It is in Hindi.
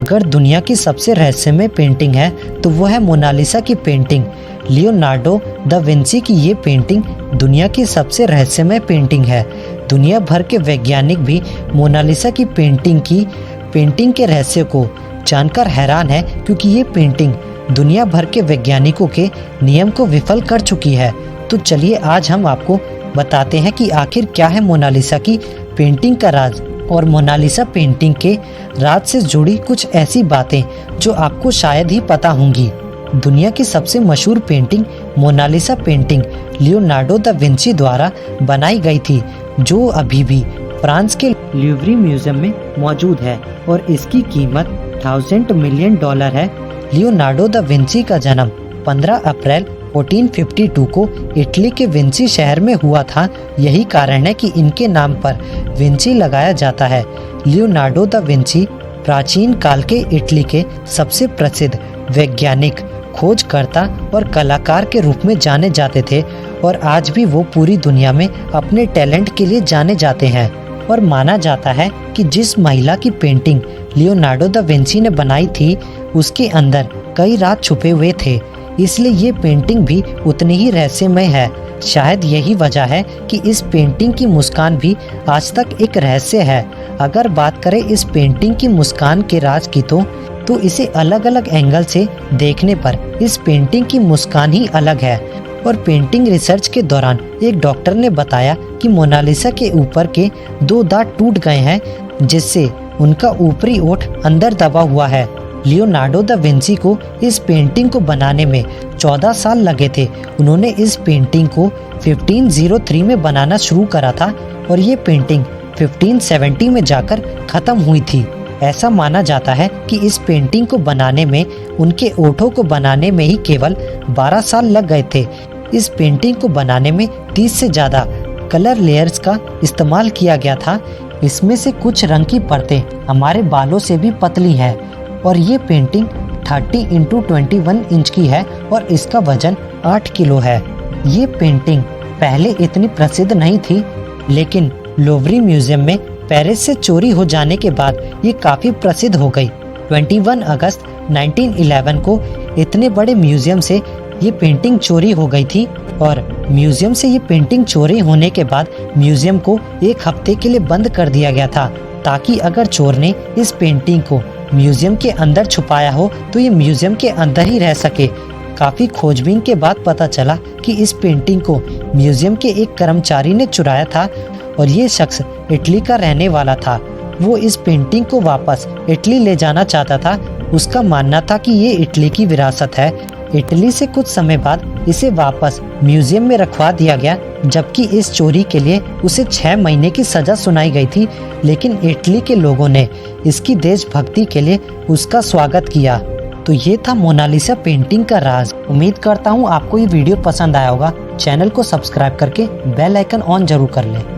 अगर दुनिया की सबसे रहस्यमय पेंटिंग है तो वो है मोनालिसा की पेंटिंग। लियोनार्डो दा विंची की ये पेंटिंग दुनिया की सबसे रहस्यमय पेंटिंग है। दुनिया भर के वैज्ञानिक भी मोनालिसा की पेंटिंग के रहस्य को जानकर हैरान है, क्योंकि ये पेंटिंग दुनिया भर के वैज्ञानिकों के नियम को विफल कर चुकी है। तो चलिए आज हम आपको बताते हैं कि आखिर क्या है मोनालिसा की पेंटिंग का राज, और मोनालिसा पेंटिंग के राज से जुड़ी कुछ ऐसी बातें जो आपको शायद ही पता होंगी। दुनिया की सबसे मशहूर painting Mona Lisa painting Leonardo da Vinci द्वारा बनाई गई थी, जो अभी भी फ्रांस के लूवरे म्यूजियम में मौजूद है और इसकी कीमत $1000 मिलियन है। लियोनार्डो दा विंची का जन्म 15 अप्रैल 1452 को इटली के विंची शहर में हुआ था। यही कारण है कि इनके नाम पर विंची लगाया जाता है। लियोनार्डो दा विंची प्राचीन काल के इटली के सबसे प्रसिद्ध वैज्ञानिक, खोजकर्ता और कलाकार के रूप में जाने जाते थे, और आज भी वो पूरी दुनिया में अपने टैलेंट के लिए जाने जाते हैं। और माना जाता है कि जिस महिला की पेंटिंग लियोनार्डो दा विंची ने बनाई थी उसके अंदर कई राज छुपे हुए थे, इसलिए ये पेंटिंग भी उतनी ही रहस्यमय है। शायद यही वजह है कि इस पेंटिंग की मुस्कान भी आज तक एक रहस्य है। अगर बात करें इस पेंटिंग की मुस्कान के राज की तो इसे अलग अलग एंगल से देखने पर इस पेंटिंग की मुस्कान ही अलग है। और पेंटिंग रिसर्च के दौरान एक डॉक्टर ने बताया कि मोनालिसा के ऊपर के 2 दांत टूट गए हैं, जिससे उनका ऊपरी ओठ अंदर दबा हुआ है। लियोनार्डो दा विंची को इस पेंटिंग को बनाने में 14 साल लगे थे। उन्होंने इस पेंटिंग को 1503 में बनाना शुरू करा था और ये पेंटिंग 1570 में जाकर खत्म हुई थी। ऐसा माना जाता है कि इस पेंटिंग को बनाने में उनके ओठों को बनाने में ही केवल 12 साल लग गए थे। इस पेंटिंग को बनाने में 30 से ज़्यादा कलर लेयर्स का इस्तेमाल किया गया था। इसमें से कुछ रंग की परतें हमारे बालों से भी पतली है, और ये पेंटिंग 30x21 इंच की है और इसका वजन 8 किलो है। ये पेंटिंग पहले इतनी प्रसिद्ध नहीं थी, लेकिन लूवरे म्यूजियम में पेरिस से चोरी हो जाने के बाद ये काफ़ी प्रसिद्ध हो गई। 21 अगस्त 1911 को इतने बड़े म्यूजियम से ये पेंटिंग चोरी हो गई थी, और म्यूजियम से ये पेंटिंग चोरी होने के बाद म्यूजियम को 1 हफ्ते के लिए बंद कर दिया गया था, ताकि अगर चोर ने इस पेंटिंग को म्यूजियम के अंदर छुपाया हो तो ये म्यूजियम के अंदर ही रह सके। काफ़ी खोजबीन के बाद पता चला कि इस पेंटिंग को म्यूजियम के एक कर्मचारी ने चुराया था, और ये शख्स इटली का रहने वाला था। वो इस पेंटिंग को वापस इटली ले जाना चाहता था। उसका मानना था कि ये इटली की विरासत है। इटली से कुछ समय बाद इसे वापस म्यूजियम में रखवा दिया गया, जबकि इस चोरी के लिए उसे 6 महीने की सजा सुनाई गई थी। लेकिन इटली के लोगों ने इसकी देशभक्ति के लिए उसका स्वागत किया। तो ये था मोनालिसा पेंटिंग का राज। उम्मीद करता हूँ आपको ये वीडियो पसंद आया होगा। चैनल को सब्सक्राइब करके बेल आइकन ऑन जरूर कर लें।